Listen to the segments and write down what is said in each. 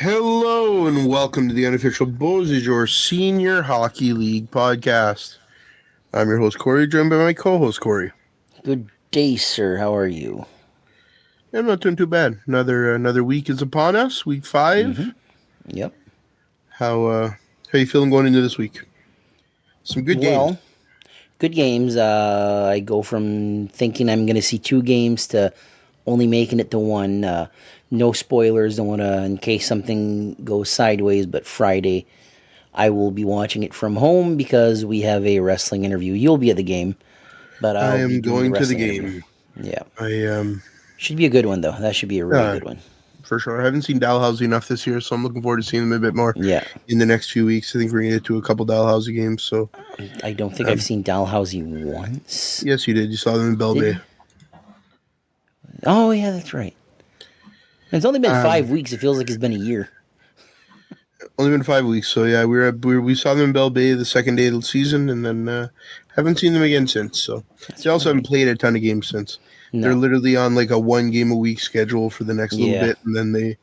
Hello and welcome to the unofficial Bshl Senior Hockey League podcast. I'm your host Corey, joined by my co-host Corey. Good day, sir. How are you? I'm not doing too bad. Another week is upon us. Week 5. Yep. How you feeling going into this week? Some good games. Well, good games. I go from thinking I'm going to see 2 games to only making it to 1. No spoilers. Don't want to, in case something goes sideways. But Friday, I will be watching it from home because we have a wrestling interview. You'll be at the game, but I I'll be am doing going to the wrestling game. interview. Yeah. I Should be a good one though. That should be a really good one. For sure. I haven't seen Dalhousie enough this year, so I'm looking forward to seeing them a bit more. Yeah. In the next few weeks, I think we're gonna get to a couple Dalhousie games. So I don't think I've seen Dalhousie once. yes, you did. You saw them in Bell Bay. Oh yeah, that's right. It's only been 5 weeks. It feels like it's been a year. Only been 5 weeks, so yeah, we saw them in Bell Bay the second day of the season, and then haven't seen them again since. So they also haven't played a ton of games since. No. They're literally on like a 1 game a week schedule for the next little bit, and then they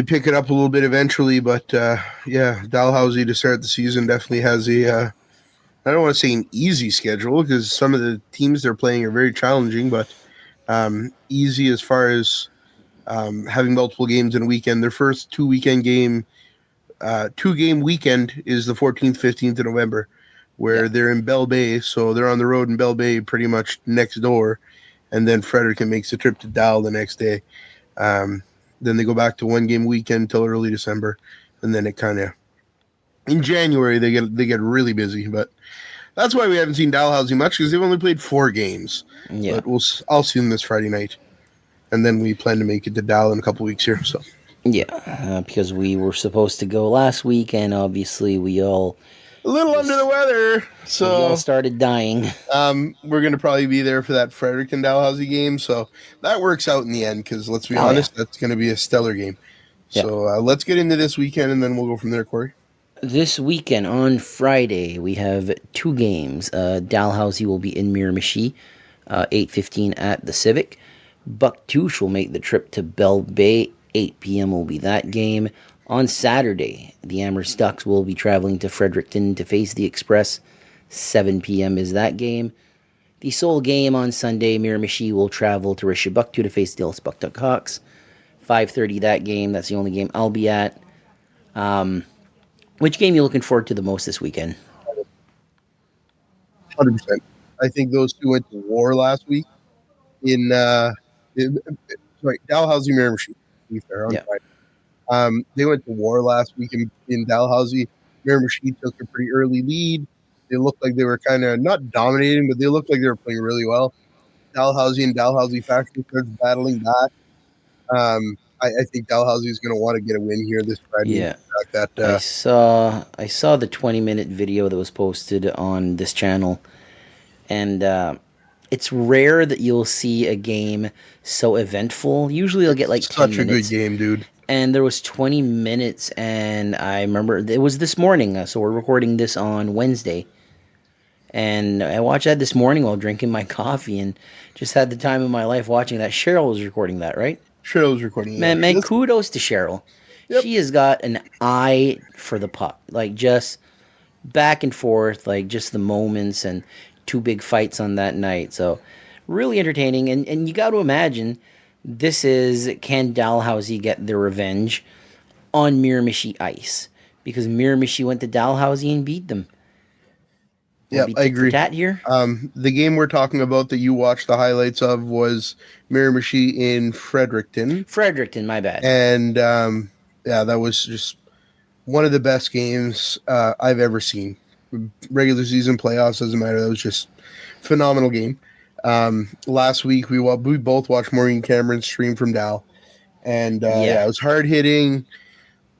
pick it up a little bit eventually. But Dalhousie to start the season definitely has I don't want to say an easy schedule because some of the teams they're playing are very challenging, but easy as far as having multiple games in a weekend. Their first 2-game weekend is the 14th, 15th of November, where they're in Bell Bay. So they're on the road in Bell Bay pretty much next door. And then Fredericton makes a trip to Dal the next day. Then they go back to 1-game weekend until early December. And then it kind of, in January, they get really busy. But that's why we haven't seen Dalhousie much, because they've only played 4 games. Yeah. But I'll see them this Friday night. And then we plan to make it to Dal in a couple weeks here. So because we were supposed to go last week, and obviously we all a little under the weather, so we all started dying. We're going to probably be there for that Fredericton Dalhousie game, so that works out in the end. Because let's be honest, that's going to be a stellar game. So let's get into this weekend, and then we'll go from there, Corey. This weekend on Friday, we have 2 games. Dalhousie will be in Miramichi, 8:15 at the Civic. Bucktouche will make the trip to Bell Bay. 8 p.m. will be that game. On Saturday, the Amherst Ducks will be traveling to Fredericton to face the Express. 7 p.m. is that game. The sole game on Sunday, Miramichi will travel to Rishabuktu to face the Ellis Bucktuck Hawks. 5:30 that game. That's the only game I'll be at. Which game are you looking forward to the most this weekend? 100%. I think those 2 went to war last week Dalhousie, Miramichi. They went to war last week in Dalhousie. Miramichi took a pretty early lead. They looked like they were kind of not dominating, but they looked like they were playing really well. Dalhousie and Dalhousie faction starts battling back. I think Dalhousie is going to want to get a win here this Friday. Yeah, I saw the 20-minute video that was posted on this channel, and it's rare that you'll see a game so eventful. Usually you'll get like 10 minutes. Such a good game, dude. And there was 20 minutes, and I remember it was this morning, so we're recording this on Wednesday. And I watched that this morning while drinking my coffee and just had the time of my life watching that. Cheryl was recording that, right? Cheryl was recording that. Man, kudos to Cheryl. Yep. She has got an eye for the puck. Like, just back and forth, like, just the moments and 2 big fights on that night. So, really entertaining. And you got to imagine, this is, can Dalhousie get their revenge on Miramichi ice? Because Miramichi went to Dalhousie and beat them. Yeah, I agree. Here? The game we're talking about that you watched the highlights of was Miramichi in Fredericton. Fredericton, my bad. And that was just one of the best games I've ever seen. Regular season, playoffs, doesn't matter. That was just a phenomenal game. Last week we both watched Maureen Cameron's stream from Dal, and it was hard hitting.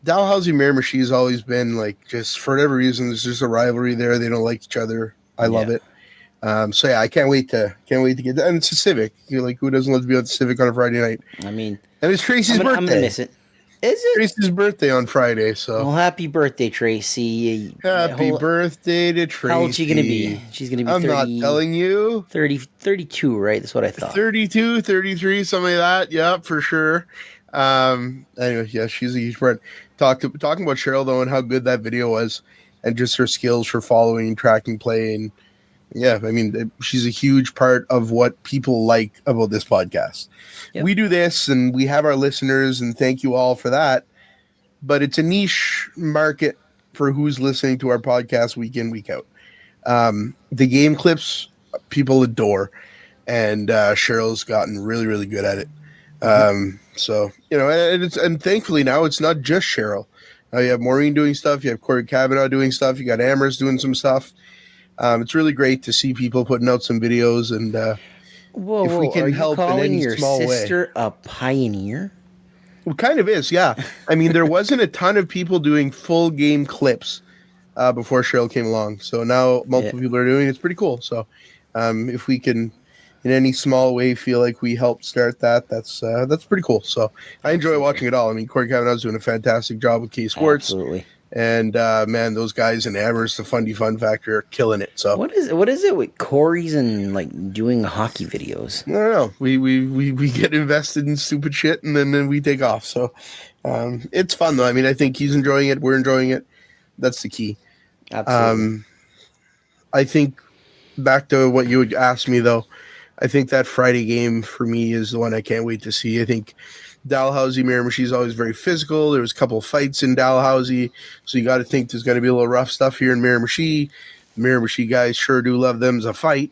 Dalhousie Miramichi has always been like, just for whatever reason, there's just a rivalry there. They don't like each other. I love it. I can't wait to get that. And it's a Civic. You're like, who doesn't love to be at the Civic on a Friday night? I mean, and it's Tracy's birthday. I'm gonna miss it. Is it Tracy's birthday on Friday? So happy birthday, Tracy! Happy birthday to Tracy. How old is she gonna be? She's gonna be. I'm 30, not telling you. 32, right? That's what I thought. 32, 33, something like that. Yeah, for sure. Anyway, yeah, she's a huge part. Talking about Cheryl though and how good that video was, and just her skills for following, tracking play, and yeah, I mean, she's a huge part of what people like about this podcast. Yep. We do this, and we have our listeners, and thank you all for that. But it's a niche market for who's listening to our podcast week in, week out. The game clips people adore, and Cheryl's gotten really, really good at it. So and thankfully now it's not just Cheryl. You have Maureen doing stuff. You have Corey Kavanaugh doing stuff. You got Amherst doing some stuff. It's really great to see people putting out some videos, and if we can help in any small way. Are you calling your sister a pioneer? Well, kind of is, yeah. I mean, there wasn't a ton of people doing full game clips before Cheryl came along, so now multiple people are doing it. It's pretty cool. So if we can, in any small way, feel like we helped start that, that's pretty cool. So I enjoy watching it all. I mean, Corey Kavanaugh's doing a fantastic job with K Sports. Absolutely. And man, those guys in Amherst, the Fundy Fun Factor, are killing it. So what is it with Corey's and like doing hockey videos? I don't know. We get invested in stupid shit, and then we take off. So it's fun though. I mean, I think he's enjoying it. We're enjoying it. That's the key. Absolutely. I think back to what you would ask me though. I think that Friday game for me is the one I can't wait to see. I think Dalhousie Miramichi is always very physical. There was a couple of fights in Dalhousie, so you got to think there's going to be a little rough stuff here in Miramichi. Miramichi guys sure do love them as a fight,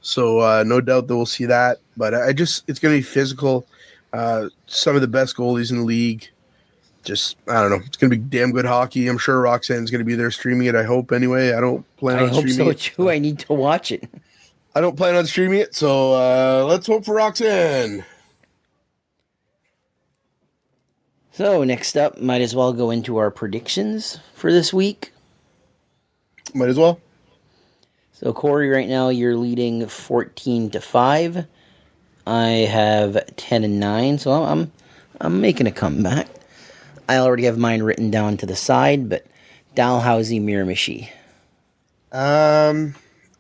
so no doubt that we'll see that. But it's going to be physical. Some of the best goalies in the league. Just I don't know. It's going to be damn good hockey. I'm sure Roxanne's going to be there streaming it. I hope anyway. I don't plan on streaming it. I hope so too. I need to watch it. I don't plan on streaming it, so let's hope for Roxanne. So next up, might as well go into our predictions for this week. Might as well. So Corey, right now you're leading 14-5. I have 10-9, so I'm making a comeback. I already have mine written down to the side, but Dalhousie Miramichi.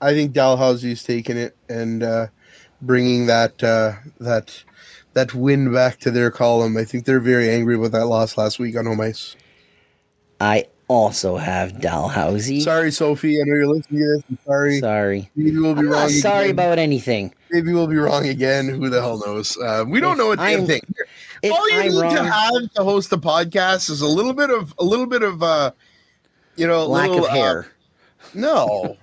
I think Dalhousie's taking it and bringing that win back to their column. I think they're very angry with that loss last week on home ice. I also have Dalhousie. Sorry, Sophie. I know you're listening to this. I'm sorry. Sorry. Maybe we'll be wrong. Sorry again. About anything. Maybe we'll be wrong again. Who the hell knows? We don't know a damn thing. All you need to have to host a podcast is a little bit of lack of hair. No,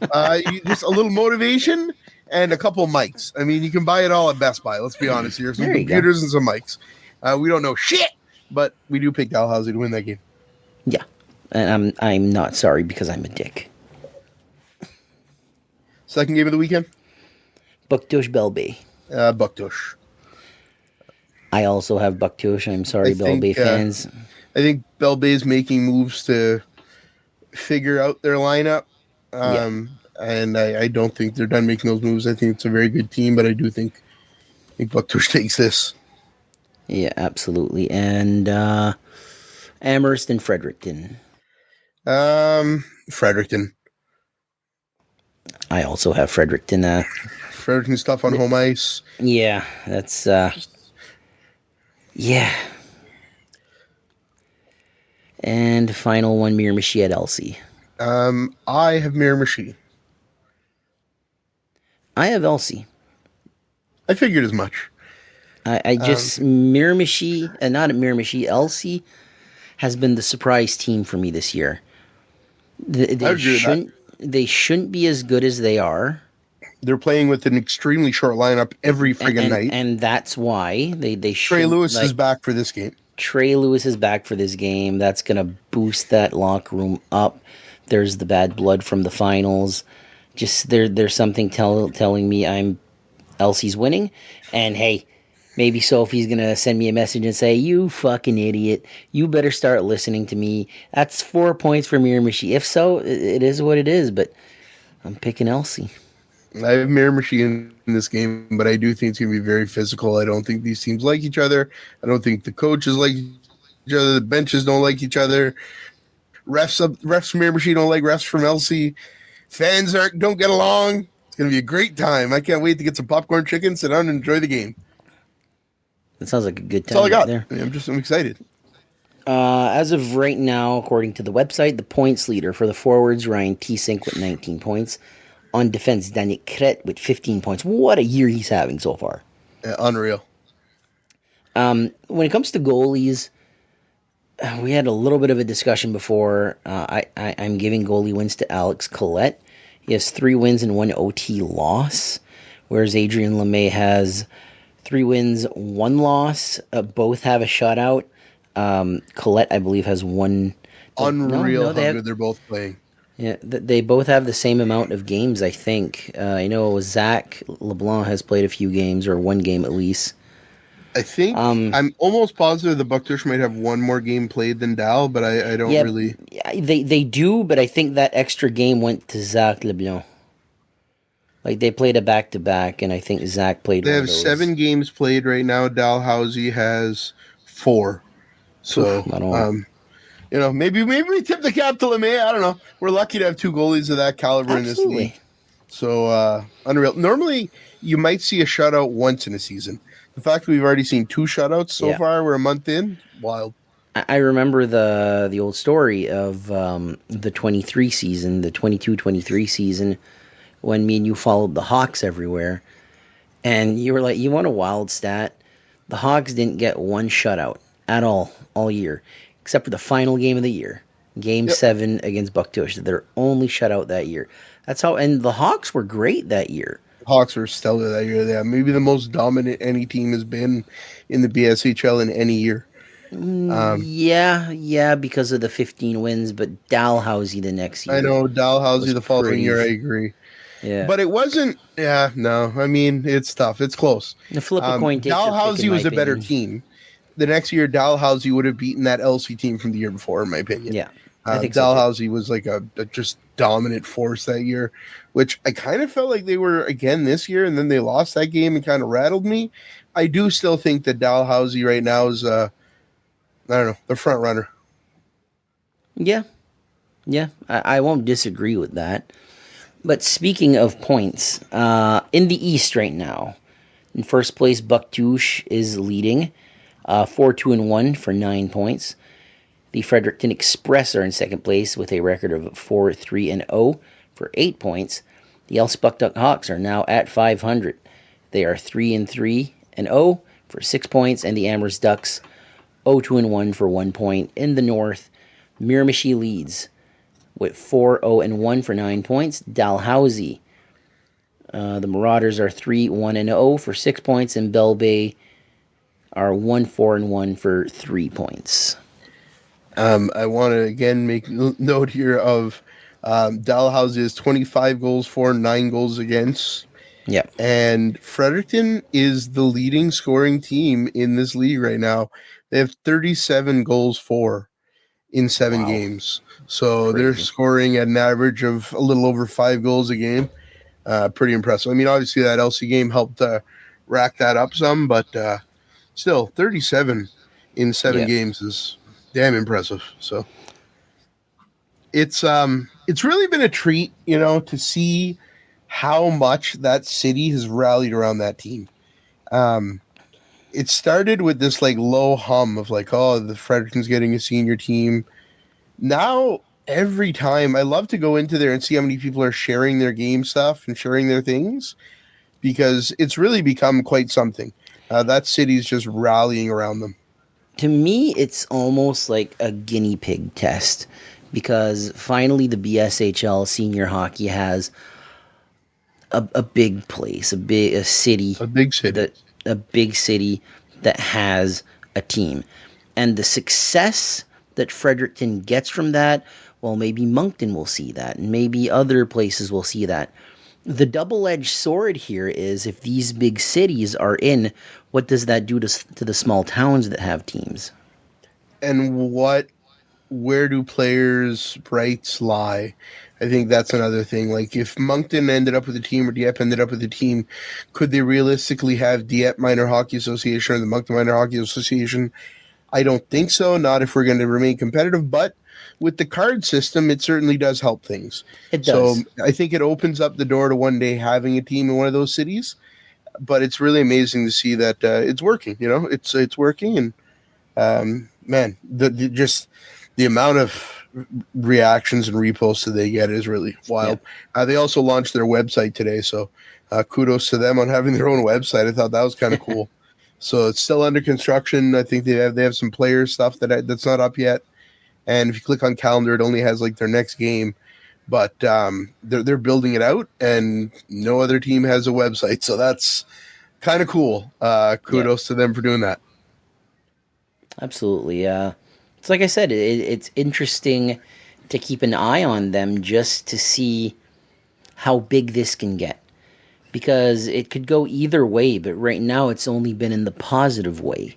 just a little motivation and a couple mics. I mean, you can buy it all at Best Buy. Let's be honest here. Some computers and some mics. We don't know shit, but we do pick Dalhousie to win that game. Yeah, and I'm not sorry because I'm a dick. Second game of the weekend? Bucktush Bell Bay. Bucktush. I also have Bucktush. I'm sorry, Bell Bay fans. I think Bell Bay's making moves to figure out their lineup. And I don't think they're done making those moves. I think it's a very good team, but I do think Bucktush takes this. Yeah, absolutely. And Amherst and Fredericton. Fredericton. I also have Fredericton. Fredericton's tough on home ice. Yeah, that's yeah. And final one, Miramichi at Elsie. I have Miramichi. I have Elsie. I figured as much. I just Miramichi, and not at Miramichi. Elsie has been the surprise team for me this year. They shouldn't be as good as they are. They're playing with an extremely short lineup every friggin' night, and that's why they. Trey Lewis is back for this game. Trey Lewis is back for this game. That's gonna boost that locker room up. There's the bad blood from the finals. Just there's something telling me Elsie's winning, and hey, maybe Sophie's going to send me a message and say, you fucking idiot, you better start listening to me. That's 4 points for Miramichi. If so, it is what it is, but I'm picking Elsie. I have Miramichi in this game, but I do think it's going to be very physical. I don't think these teams like each other. I don't think the coaches like each other. The benches don't like each other. Refs from Miramichi don't like refs from Elsie. Fans don't get along. It's going to be a great time. I can't wait to get some popcorn chicken, sit down, and enjoy the game. That sounds like a good That's all I time right got. there. I'm excited. As of right now, according to the website, the points leader for the forwards, Ryan T-Sink with 19 points. On defense, Daniel Kret with 15 points. What a year he's having so far. Unreal. When it comes to goalies, we had a little bit of a discussion before. I'm giving goalie wins to Alex Collette. He has 3 wins and 1 OT loss, whereas Adrian LeMay has 3 wins, 1 loss. Both have a shutout. Collette, I believe, has 1. Unreal They how have. good they're both playing. Yeah, they both have the same amount of games, I think. I know Zach LeBlanc has played a few games, or 1 game at least. I think I'm almost positive the Bucktush might have 1 more game played than Dal, but I don't really. Yeah, they do, but I think that extra game went to Zach LeBlanc. Like they played a back to back, and I think Zach played They one have of those. 7 games played right now. Dalhousie has 4. So, maybe we tip the cap to LeMay. I don't know. We're lucky to have 2 goalies of that caliber in this league. So, unreal. Normally, you might see a shutout once in a season. The fact that we've already seen 2 shutouts so far, we're a month in, wild. I remember the old story of the 23 season, the 22-23 season, when me and you followed the Hawks everywhere. And you were like, you want a wild stat? The Hawks didn't get 1 shutout at all year, except for the final game of the year, Game 7 against Bucktush. Their only shutout that year. That's how. And the Hawks were great that year. Hawks were stellar that year. Yeah, maybe the most dominant any team has been in the BSHL in any year. Because of the 15 wins, but Dalhousie the next year. I know, Dalhousie the following year, I agree. Yeah. But it wasn't, no. I mean, it's tough. It's close. The flip a coin takes Dalhousie was a better team. The next year, Dalhousie would have beaten that LC team from the year before, in my opinion. Yeah. I think Dalhousie was like a just dominant force that year, which I kind of felt like they were again this year, and then they lost that game and kind of rattled me. I do still think that Dalhousie right now is, I don't know, the front runner. Yeah. I won't disagree with that. But speaking of points, in the East right now, in first place, Bucktush is leading, 4-2-1 for 9 points. The Fredericton Express are in second place with a record of 4-3-0 for 8 points. The Elspucktuck Hawks are now at 500. They are 3-3-0 for 6 points, and the Amherst Ducks 0-2-1 for 1 point. In the North, Miramichi leads with 4-0-1 for 9 points. Dalhousie, the Marauders are 3-1-0 for 6 points, and Bell Bay are 1-4-1 for 3 points. I want to again make note here of Dalhousie is 25 goals for, 9 goals against. Yep. And Fredericton is the leading scoring team in this league right now. They have 37 goals for in 7 games. So they're scoring at an average of a little over 5 goals a game. Pretty impressive. I mean, obviously that LC game helped rack that up some, but still 37 in 7 games is damn impressive. So it's really been a treat, to see how much that city has rallied around that team. It started with this like low hum of like, oh, the Fredericton's getting a senior team. Now every time I love to go into there and see how many people are sharing their game stuff and sharing their things, because it's really become quite something. That city's just rallying around them. To me, it's almost like a guinea pig test, because finally the BSHL senior hockey has a big place, a big city that has a team. And the success that Fredericton gets from that, well, maybe Moncton will see that, and maybe other places will see that. The double-edged sword here is, if these big cities are in, what does that do to the small towns that have teams? And where do players' rights lie? I think that's another thing. Like, if Moncton ended up with a team or Dieppe ended up with a team, could they realistically have Dieppe Minor Hockey Association or the Moncton Minor Hockey Association? I don't think so, not if we're going to remain competitive, but with the card system, it certainly does help things. It does. So I think it opens up the door to one day having a team in one of those cities. but it's really amazing to see that it's working. It's working, and man, just the amount of reactions and reposts that they get is really wild. They also launched their website today, so kudos to them on having their own website. I thought that was kind of cool. So it's still under construction. I think they have some player stuff that's not up yet. And if you click on calendar, it only has like their next game. But they're building it out, and no other team has a website, so that's kind of cool. Kudos to them for doing that. Absolutely. It's like I said, it's interesting to keep an eye on them just to see how big this can get, because it could go either way. But right now, it's only been in the positive way.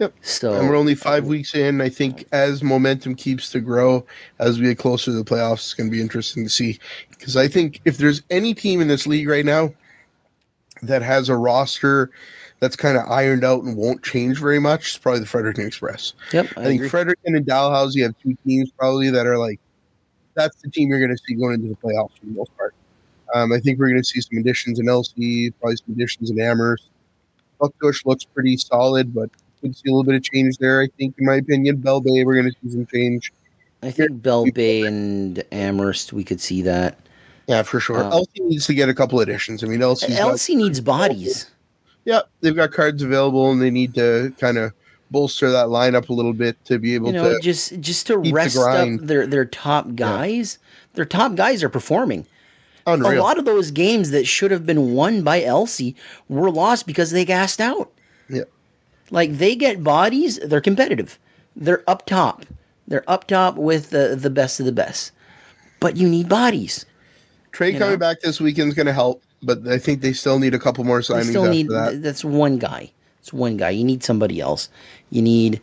Yep. So, and we're only 5 weeks in. I think as momentum keeps to grow, as we get closer to the playoffs, it's going to be interesting to see. Because I think if there's any team in this league right now that has a roster that's kind of ironed out and won't change very much, it's probably the Fredericton Express. Yep, I think agree. Fredericton and Dalhousie have two teams probably that are like, that's the team you're going to see going into the playoffs for the most part. I think we're going to see some additions in LC, probably some additions in Amherst. Buckbush looks pretty solid, but could see a little bit of change there, I think, in my opinion. Bell Bay, we're going to see some change. I think Bell Bay and Amherst, we could see that. Yeah, for sure. LC needs to get a couple additions. I mean, LC needs bodies. Yeah, they've got cards available, and they need to kind of bolster that lineup a little bit to be able to just to rest up their top guys. Yeah. Their top guys are performing. Unreal. A lot of those games that should have been won by LC were lost because they gassed out. Yeah. Like, they get bodies, they're competitive. They're up top. They're up top with the best of the best. But you need bodies. Trey coming back this weekend is going to help, but I think they still need a couple more signings after that. That's one guy. It's one guy. You need somebody else. You need,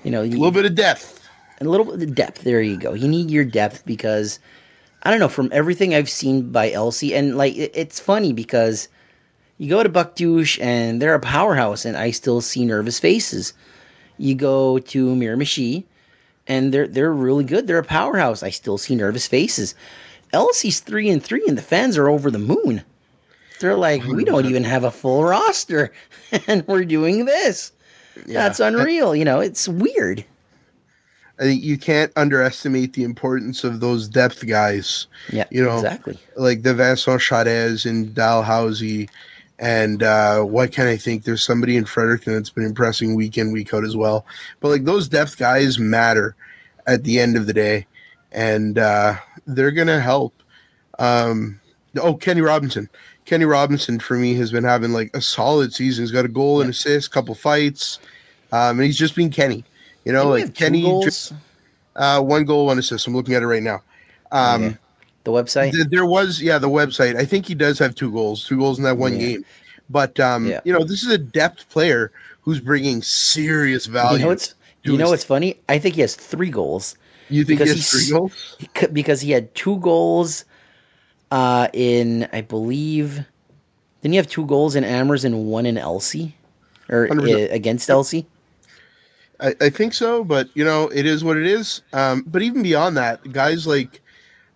a little bit of depth. A little bit of depth. There you go. You need your depth because, I don't know, from everything I've seen by LC, and like it's funny because you go to Buckdouche and they're a powerhouse, and I still see nervous faces. You go to Miramichi, and they're really good. They're a powerhouse. I still see nervous faces. LC's 3-3, and the fans are over the moon. They're like, 100%. We don't even have a full roster, and we're doing this. Yeah. That's unreal. It's weird. I think you can't underestimate the importance of those depth guys. Yeah, exactly. Like the Vincent Chades and Dalhousie. And what can I think? There's somebody in Fredericton that's been impressing week in, week out as well. But like those depth guys matter at the end of the day, and they're gonna help. Kenny Robinson. Kenny Robinson for me has been having like a solid season. He's got a goal and assist, couple fights, and he's just been Kenny. Like Kenny. One goal, one assist. I'm looking at it right now. Okay. The website? There was, the website. I think he does have 2 goals. 2 goals in that one game. But, this is a depth player who's bringing serious value. What's funny? I think he has 3 goals. You think he has 3 goals? Because he had 2 goals in, I believe... Didn't he have 2 goals in Amherst and 1 in LC? Or against LC? I think so, but, it is what it is. But even beyond that, guys like...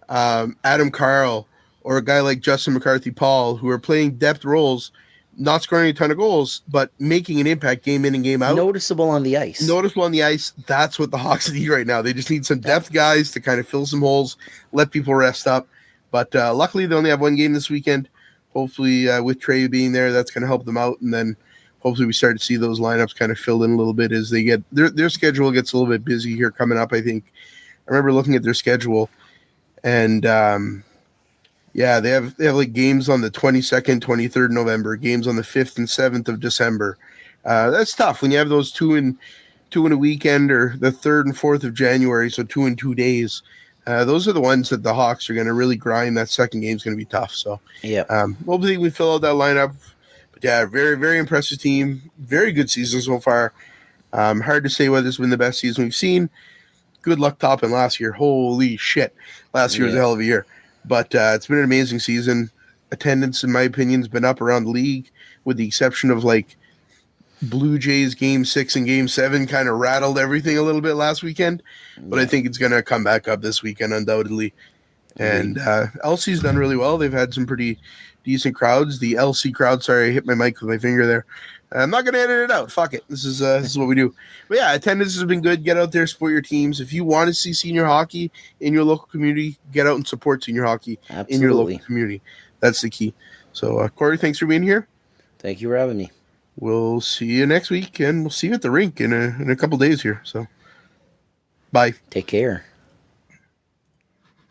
Adam Carl or a guy like Justin McCarthy-Paul, who are playing depth roles, not scoring a ton of goals, but making an impact game in and game out. Noticeable on the ice. That's what the Hawks need right now. They just need some depth guys to kind of fill some holes, let people rest up. But luckily, they only have 1 game this weekend. Hopefully, with Trey being there, that's going to help them out. And then hopefully we start to see those lineups kind of filled in a little bit as they get their schedule gets a little bit busy here coming up, I think. I remember looking at their schedule. And they have like games on the 22nd, 23rd November, games on the 5th and 7th of December. That's tough when you have those 2 in a weekend, or the 3rd and 4th of January, so 2 in 2 days. Those are the ones that the Hawks are going to really grind. That second game is going to be tough. So hopefully we fill out that lineup. But yeah, very, very impressive team. Very good season so far. Hard to say whether it's been the best season we've seen. Good luck topping last year. Holy shit. Last year was a hell of a year. But it's been an amazing season. Attendance, in my opinion, has been up around the league, with the exception of like Blue Jays Game 6 and Game 7 kind of rattled everything a little bit last weekend. But I think it's going to come back up this weekend, undoubtedly. And LC's done really well. They've had some pretty decent crowds. The LC crowd, sorry, I hit my mic with my finger there. I'm not going to edit it out. Fuck it. This is what we do. But yeah, attendance has been good. Get out there, support your teams. If you want to see senior hockey in your local community, get out and support senior hockey in your local community. That's the key. So, Corey, thanks for being here. Thank you for having me. We'll see you next week, and we'll see you at the rink in a couple days here. So, bye. Take care.